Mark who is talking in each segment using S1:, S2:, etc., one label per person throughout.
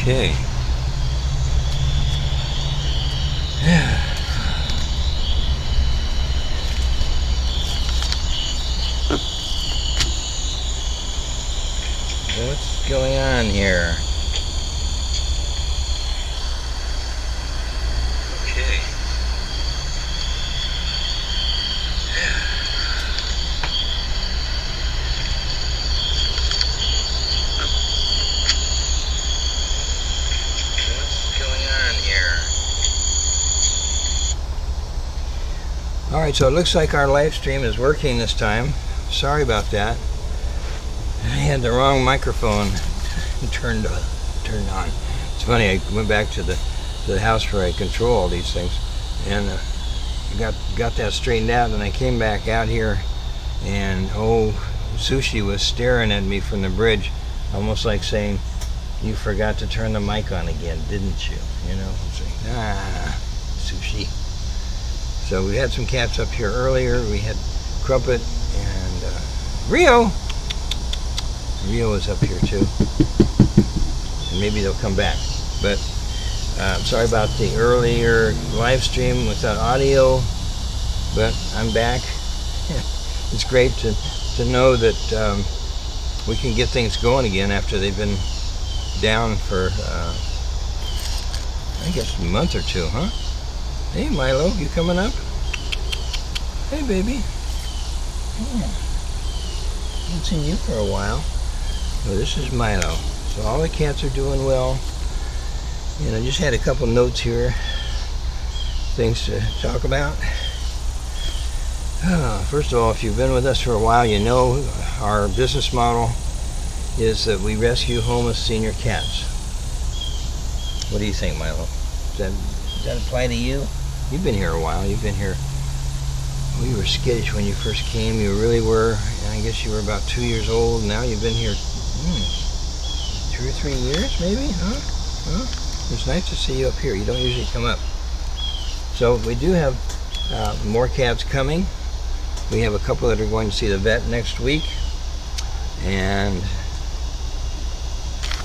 S1: Okay. What's going on here? Okay. What's going on here? Alright, so it looks like our live stream is working this time. Sorry about that. I had the wrong microphone turned on. It's funny, I went back to the house where I control all these things, and got that straightened out, and I came back out here, and Sushi was staring at me from the bridge, almost like saying, "You forgot to turn the mic on again, didn't you?" You know, it's like, Sushi. So we had some cats up here earlier. We had Crumpet and Rio. Rio is up here too, and maybe they'll come back. But sorry about the earlier live stream without audio, but I'm back. It's great to know that we can get things going again after they've been down for I guess a month or two, huh? Hey Milo, you coming up? Hey baby. Yeah. Haven't seen you for a while. Well, this is Milo. So all the cats are doing well. And I just had a couple notes here, things to talk about. First of all, if you've been with us for a while, you know our business model is that we rescue homeless senior cats. What do you think, Milo? Does that apply to you? You've been here a while. You've been here. We were skittish when you first came. You really were. And I guess you were about 2 years old. Now you've been here 2 or 3 years, maybe, huh? It's nice to see you up here. You don't usually come up. So we do have more cats coming. We have a couple that are going to see the vet next week. And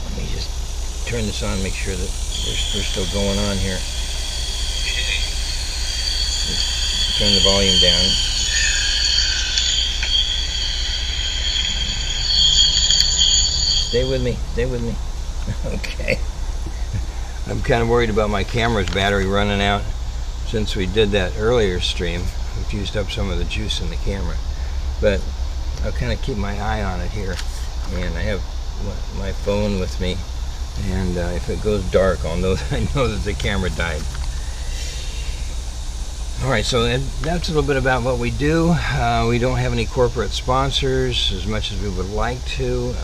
S1: let me just turn this on, make sure that we're still going on here. Turn the volume down. Stay with me. Okay. I'm kind of worried about my camera's battery running out. Since we did that earlier stream, we've used up some of the juice in the camera. But I'll kind of keep my eye on it here. And I have my phone with me. And if it goes dark, I know that the camera died. Alright, so that's a little bit about what we do. We don't have any corporate sponsors as much as we would like to.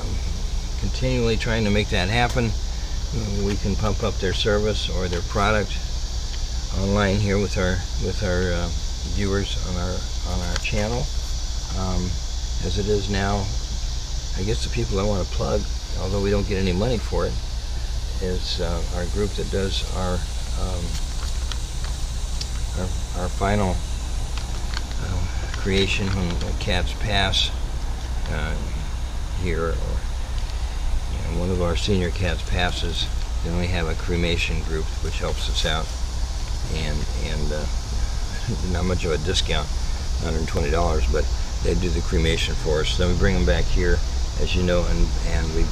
S1: Continually trying to make that happen. We can pump up their service or their product online here with our viewers on our channel. As it is now, I guess the people I want to plug, although we don't get any money for it, is our group that does our final creation when the cats pass here, or one of our senior cats passes, then we have a cremation group which helps us out, and not much of a discount, $120, but they do the cremation for us. Then we bring them back here, as you know, and we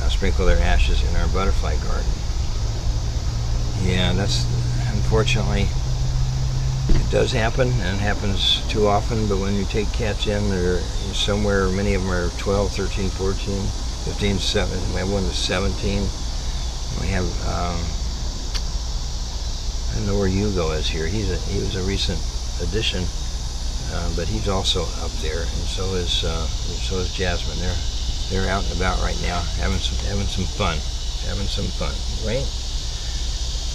S1: sprinkle their ashes in our butterfly garden. Yeah, that's unfortunately, it does happen, and it happens too often, but when you take cats in, they're somewhere, many of them are 12, 13, 14, 15, 7, we have one that's 17. We have, I don't know where Hugo is here. He was a recent addition, but he's also up there, and so is Jasmine. They're out and about right now, having some fun, right?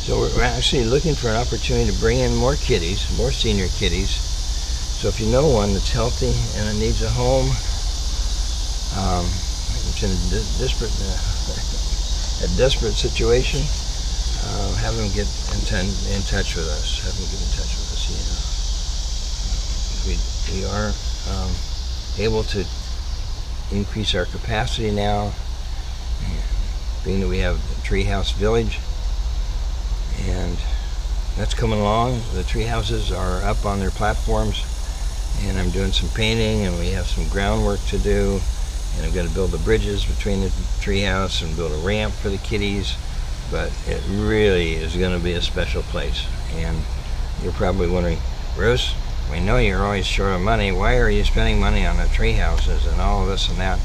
S1: So we're actually looking for an opportunity to bring in more kitties, more senior kitties. So if you know one that's healthy and it needs a home, it's in a desperate situation, have them get in touch with us. We are able to increase our capacity now. being that we have Treehouse Village, and that's coming along. The tree houses are up on their platforms, and I'm doing some painting, and we have some groundwork to do, and I'm going to build the bridges between the treehouse and build a ramp for the kitties. But it really is going to be a special place. And you're probably wondering, Bruce, we know you're always short of money. Why are you spending money on the tree houses and all of this and that?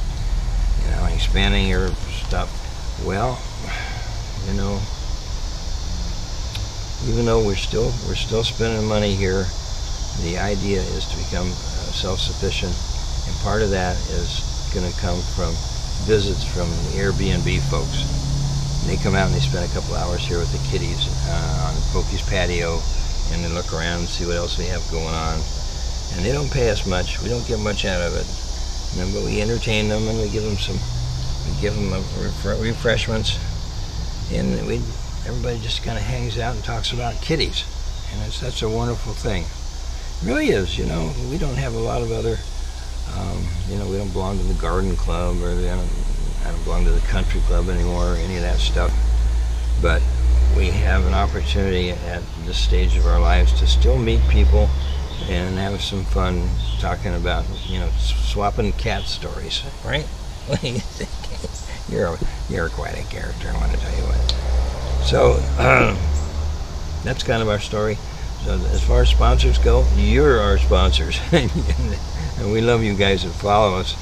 S1: You know, expanding your stuff. Well, you know, even though we're still spending money here, the idea is to become self-sufficient, and part of that is going to come from visits from the Airbnb folks. They come out and they spend a couple hours here with the kitties on Pokey's patio, and they look around and see what else we have going on. And they don't pay us much. We don't get much out of it, you know, but we entertain them, and we give them refreshments, and everybody just kind of hangs out and talks about kitties, and that's a wonderful thing. It really is. You know, we don't have a lot of other. You know, we don't belong to the garden club, or I don't belong to the country club anymore, or any of that stuff. But we have an opportunity at this stage of our lives to still meet people and have some fun talking about, you know, swapping cat stories, right? What do you think? You're quite a character, I want to tell you what. So that's kind of our story. So as far as sponsors go, you're our sponsors. And we love you guys that follow us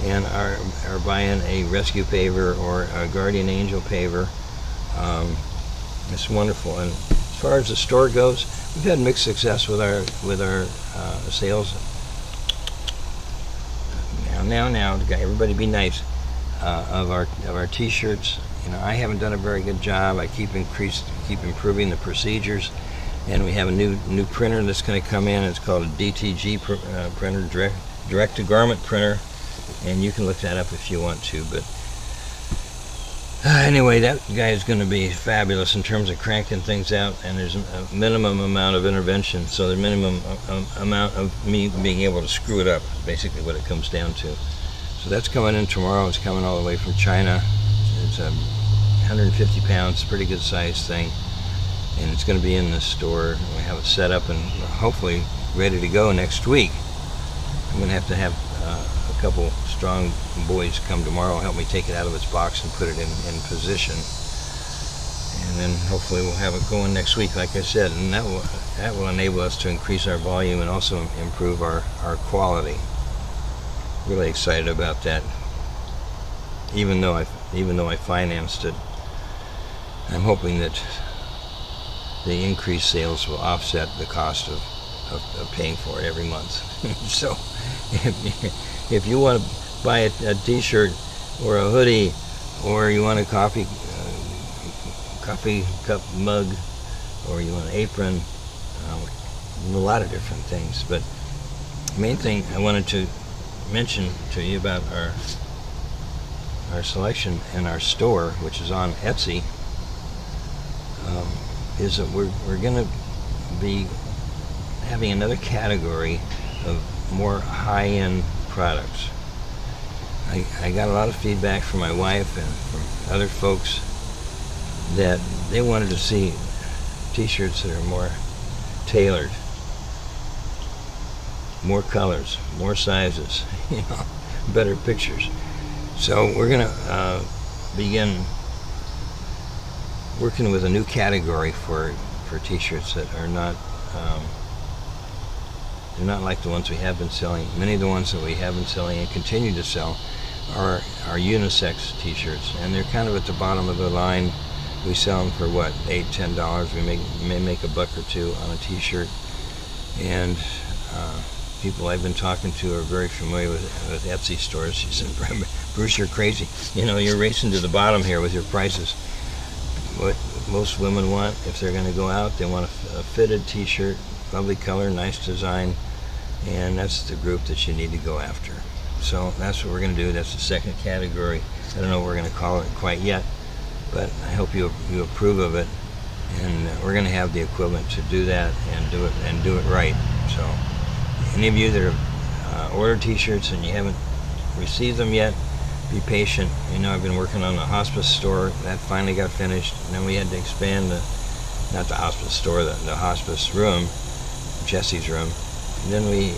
S1: and are buying a rescue paver or a guardian angel paver. It's wonderful. And as far as the store goes, we've had mixed success with our sales. Now, everybody be nice. Of our T-shirts. You know, I haven't done a very good job. I keep improving the procedures, and we have a new printer that's going to come in. It's called a DTG printer, direct to garment printer, and you can look that up if you want to. But anyway, that guy is going to be fabulous in terms of cranking things out, and there's a minimum amount of intervention, so the minimum amount of me being able to screw it up, basically what it comes down to. So that's coming in tomorrow. It's coming all the way from China. It's 150 pounds, pretty good size thing, and it's going to be in the store. We have it set up and hopefully ready to go next week. I'm going to have a couple strong boys come tomorrow and help me take it out of its box and put it in position, and then hopefully we'll have it going next week, like I said, and that will enable us to increase our volume and also improve our quality. Really excited about that. Even though I financed it, I'm hoping that the increased sales will offset the cost of paying for it every month. So if you want to buy a t-shirt or a hoodie, or you want a coffee cup mug, or you want an apron, a lot of different things. But the main thing I wanted to mention to you about our selection in our store, which is on Etsy, is that we're going to be having another category of more high-end products. I got a lot of feedback from my wife and from other folks that they wanted to see t-shirts that are more tailored, more colors, more sizes, you know, better pictures. So we're going to begin working with a new category for t-shirts that are not they're not like the ones we have been selling. Many of the ones that we have been selling and continue to sell are unisex t-shirts, and they're kind of at the bottom of the line. We sell them for what, $8, $10. We may make a buck or two on a t-shirt, and people I've been talking to are very familiar with Etsy stores. She said, Bruce, you're crazy. You know, you're racing to the bottom here with your prices. What most women want, if they're going to go out, they want a fitted t-shirt, lovely color, nice design, and that's the group that you need to go after. So that's what we're going to do. That's the second category. I don't know what we're going to call it quite yet, but I hope you approve of it, and we're going to have the equipment to do that and do it right. So any of you that have ordered t-shirts and you haven't received them yet, be patient. I've been working on the hospice store. That finally got finished. And then we had to expand not the hospice store, the hospice room, Jesse's room. And then we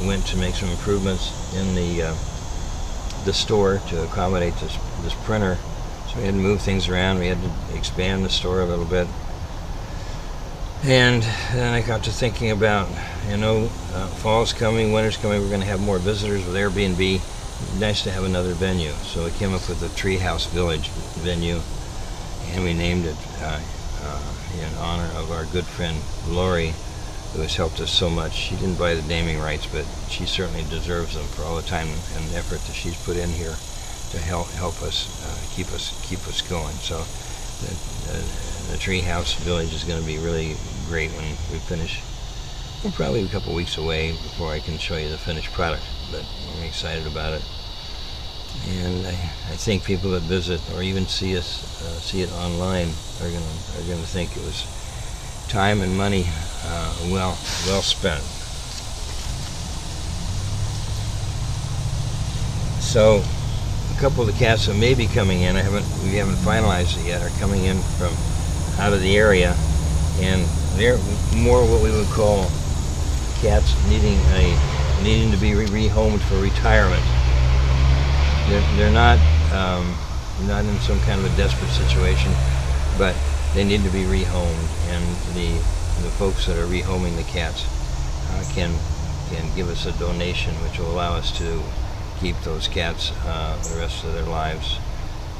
S1: went to make some improvements in the store to accommodate this printer. So we had to move things around. We had to expand the store a little bit. And then I got to thinking about, fall's coming, winter's coming. We're going to have more visitors with Airbnb. Nice to have another venue. So we came up with the Treehouse Village venue, and we named it in honor of our good friend Lori, who has helped us so much. She didn't buy the naming rights, but she certainly deserves them for all the time and effort that she's put in here to help us keep us going. So the Treehouse Village is going to be really great when we finish. We're probably a couple weeks away before I can show you the finished product, but I'm excited about it. And I think people that visit or even see it online are gonna think it was time and money well spent. So a couple of the cats that may be coming in, we haven't finalized it yet, are coming in from out of the area, and they're more what we would call cats needing to be rehomed for retirement. They're not in some kind of a desperate situation, but they need to be rehomed, and the folks that are rehoming the cats can give us a donation, which will allow us to keep those cats the rest of their lives.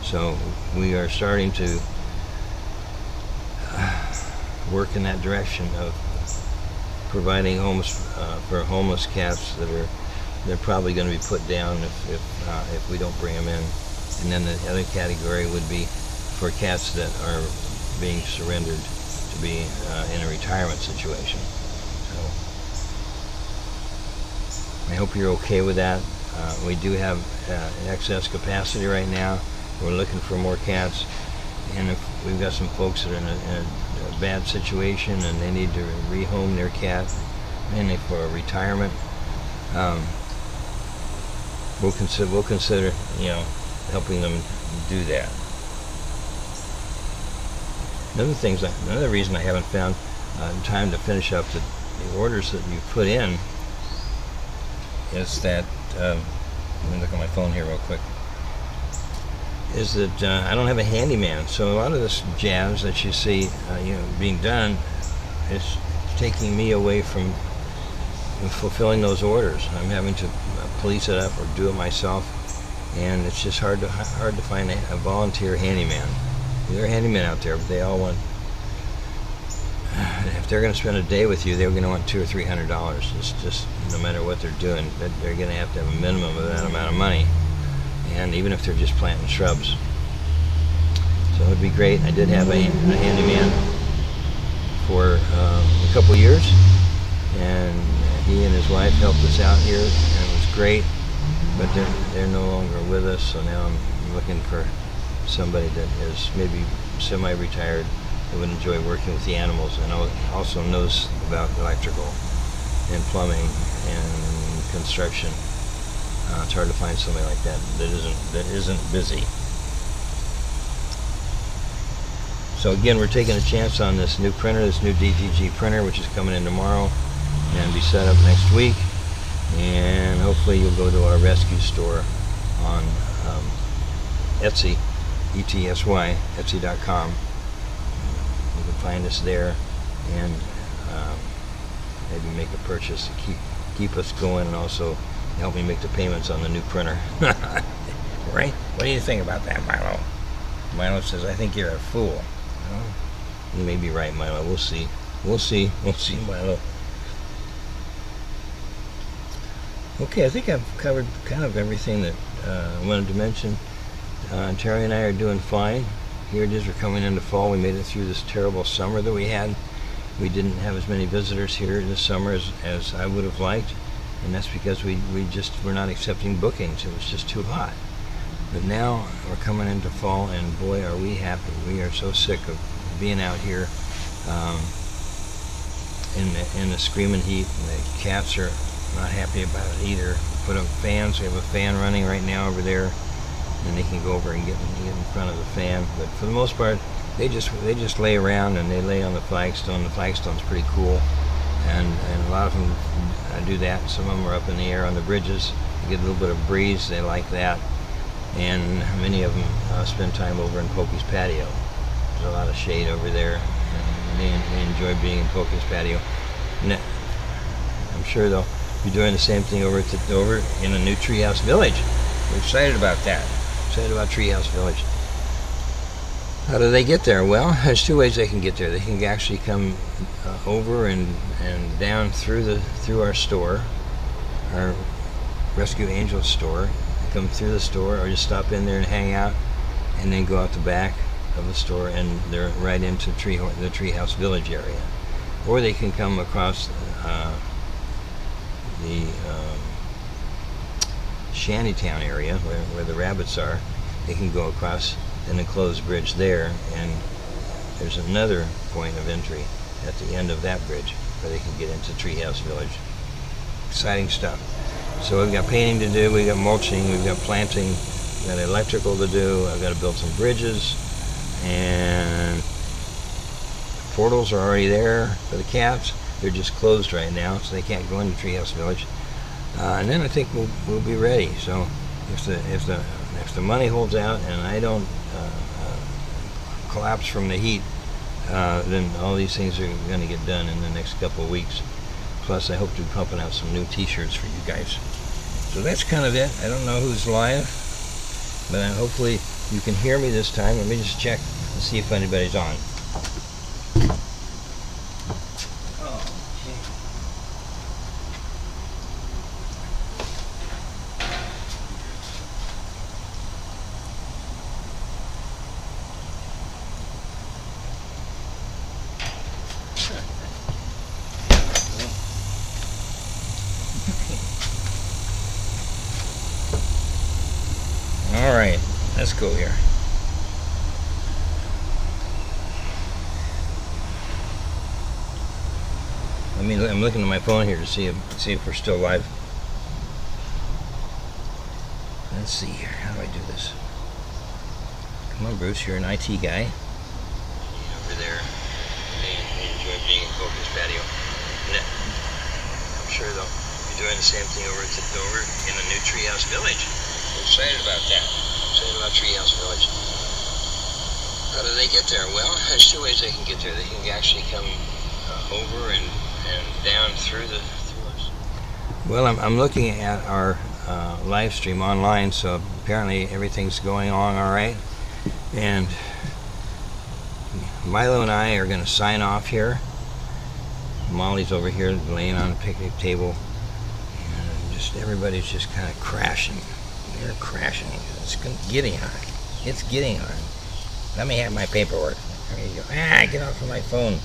S1: So we are starting to work in that direction of providing homes for homeless cats they're probably going to be put down if we don't bring them in. And then the other category would be for cats that are being surrendered to be in a retirement situation. So I hope you're okay with that. We do have excess capacity right now. We're looking for more cats, and if we've got some folks that are in a bad situation and they need to rehome their cat, mainly for a retirement, we'll consider helping them do that. Another reason I haven't found time to finish up the orders that you put in is that let me look at my phone here real quick. Is that I don't have a handyman, so a lot of this jazz that you see being done is taking me away from fulfilling those orders. I'm having to police it up or do it myself, and it's just hard to find a volunteer handyman. There are handymen out there, but they all want, if they're going to spend a day with you, they're going to want $200 or $300. It's just, no matter what they're doing, they're going to have a minimum of that amount of money, and even if they're just planting shrubs. So it would be great. I did have a handyman for a couple years, and he and his wife helped us out here, and it was great, but they're no longer with us, so now I'm looking for somebody that is maybe semi-retired that would enjoy working with the animals and also knows about electrical and plumbing and construction. It's hard to find somebody like that isn't busy. So again, we're taking a chance on this new printer, this new DTG printer, which is coming in tomorrow and be set up next week. And hopefully you'll go to our rescue store on Etsy, ETSY, Etsy.com. You can find us there and maybe make a purchase to keep us going, and also help me make the payments on the new printer. Right? What do you think about that, Milo? Milo says, I think you're a fool. Well, you may be right, Milo. We'll see. We'll see, Milo. Okay, I think I've covered kind of everything that I wanted to mention. Terry and I are doing fine. Here it is, we're coming into fall. We made it through this terrible summer that we had. We didn't have as many visitors here this summer as I would have liked, and that's because we were not accepting bookings. It was just too hot. But now we're coming into fall, and boy, are we happy. We are so sick of being out here in the screaming heat, and the cats are not happy about it either. We put up fans. We have a fan running right now over there, and they can go over and get in front of the fan. But for the most part, they just lay around and they lay on the flagstone. The flagstone's pretty cool, and a lot of them do that. Some of them are up in the air on the bridges. You get a little bit of breeze. They like that, and many of them spend time over in Pokey's patio. There's a lot of shade over there, and they enjoy being in Pokey's patio. And I'm sure they'll be doing the same thing over in the new Treehouse Village. We're excited about that. Excited about Treehouse Village. How do they get there? Well, there's two ways they can get there. They can actually come over and down through our store, our Rescue Angels store. Come through the store, or just stop in there and hang out, and then go out the back of the store, and they're right into the Treehouse Village area. Or they can come across the Shantytown area where the rabbits are. They can go across an enclosed bridge there, and there's another point of entry at the end of that bridge where they can get into Treehouse Village. Exciting stuff. So we've got painting to do, we've got mulching, we've got planting, we've got electrical to do. I've got to build some bridges, and portals are already there for the cats. They're just closed right now, so they can't go into Treehouse Village. And then I think we'll be ready. So if the money holds out and I don't collapse from the heat, then all these things are going to get done in the next couple of weeks. Plus, I hope to be pumping out some new T-shirts for you guys. So that's kind of it. I don't know who's live, but hopefully you can hear me this time. Let me just check and see if anybody's on. All right, let's go here. I'm looking at my phone here to see if we're still live. Let's see here. How do I do this? Come on, Bruce. You're an IT guy. Over there, they enjoy being in Pokey's patio. I'm sure they'll be doing the same thing over in the new Treehouse Village. We're excited about that. Excited about Treehouse Village. How do they get there? Well, there's two ways they can get there. They can actually come over and down through us. Well, I'm looking at our live stream online, so apparently everything's going along all right. And Milo and I are going to sign off here. Molly's over here laying on a picnic table. And everybody's just kind of crashing. They're crashing. It's getting hot. It's getting hot. Let me have my paperwork. There you go. Get off of my phone.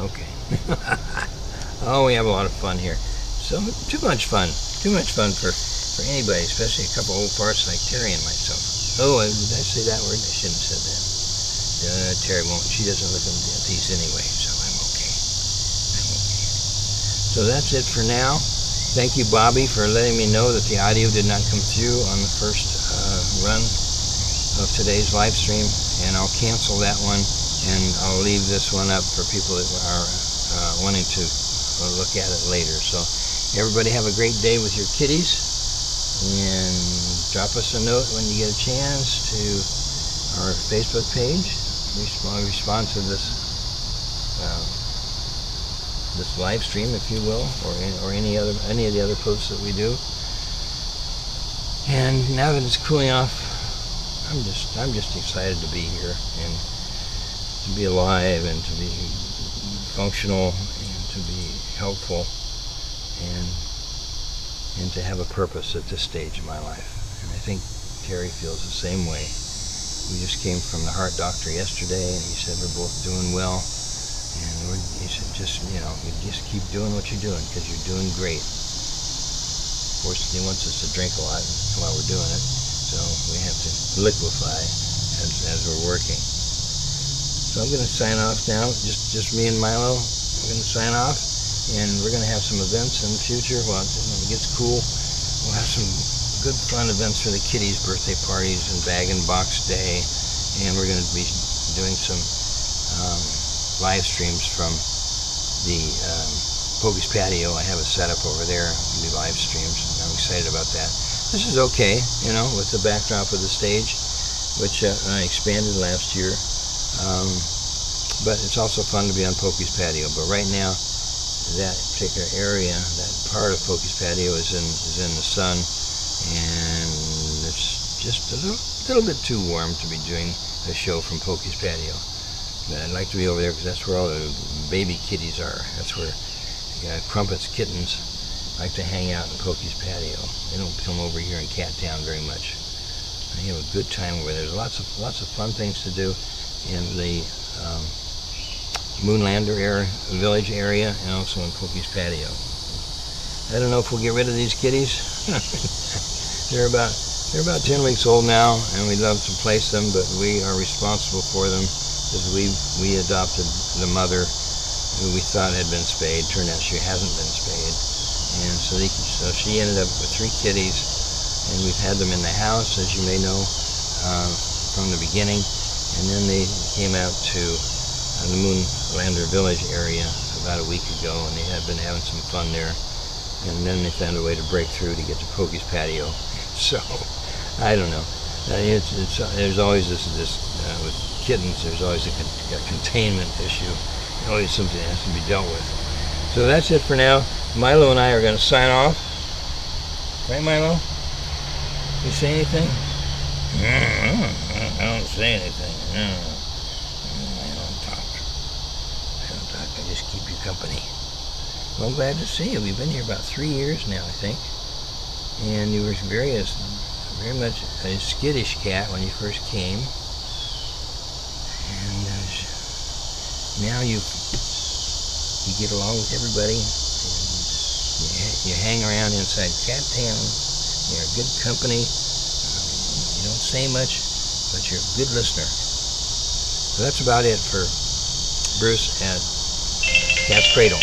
S1: Okay. Oh, we have a lot of fun here. So too much fun. Too much fun for anybody, especially a couple old farts like Terry and myself. Oh, did I say that word? I shouldn't have said that. Terry won't. She doesn't listen to these anyway, so I'm okay. So that's it for now. Thank you, Bobby, for letting me know that the audio did not come through on the first run of today's live stream, and I'll cancel that one, and I'll leave this one up for people that are wanting to look at it later. So everybody have a great day with your kitties, and drop us a note when you get a chance to our Facebook page. Respond to this live stream, if you will, or any of the other posts that we do. And now that it's cooling off, I'm just excited to be here and to be alive and to be functional and to be helpful and to have a purpose at this stage of my life. And I think Terry feels the same way. We just came from the heart doctor yesterday, and he said we're both doing well. And he said, you just keep doing what you're doing, because you're doing great. Of course, he wants us to drink a lot while we're doing it, so we have to liquefy as we're working. So I'm going to sign off now. Just me and Milo. We're going to sign off, and we're going to have some events in the future. When it gets cool, we'll have some good fun events for the kiddies, birthday parties and bag and box day, and we're going to be doing some live streams from the Pokey's Patio. I have a setup over there. It'll be live streams, and I'm excited about that. This is okay, you know, with the backdrop of the stage, which I expanded last year. But it's also fun to be on Pokey's Patio. But right now, that particular area, that part of Pokey's Patio is in the sun, and it's just a little bit too warm to be doing a show from Pokey's Patio. But I'd like to be over there because that's where all the baby kitties are. That's where Crumpets, kittens like to hang out in Pokey's Patio. They don't come over here in Cat Town very much. They have a good time over there. There's lots of fun things to do in the Moonlander village area, and also in Pokey's Patio. I don't know if we'll get rid of these kitties. They're about 10 weeks old now, and we love to place them, but we are responsible for them because we adopted the mother who we thought had been spayed. Turned out she hasn't been spayed, and so she ended up with 3 kitties, and we've had them in the house, as you may know, from the beginning, and then they came out to the Moonlander village area about a week ago, and they have been having some fun there, and then they found a way to break through to get to Pokey's Patio. So I don't know. There's always this with kittens. There's always a containment issue. Always something that has to be dealt with. So that's it for now. Milo and I are going to sign off. Right, Milo? You say anything? I don't say anything. I don't talk. I just keep you company. Well, I'm glad to see you. We've been here about 3 years now, I think. And you were very much a skittish cat when you first came. And now you get along with everybody. And you hang around inside Cat Town. You're a good company. You don't say much, but you're a good listener. So that's about it for Bruce at Cat's Cradle.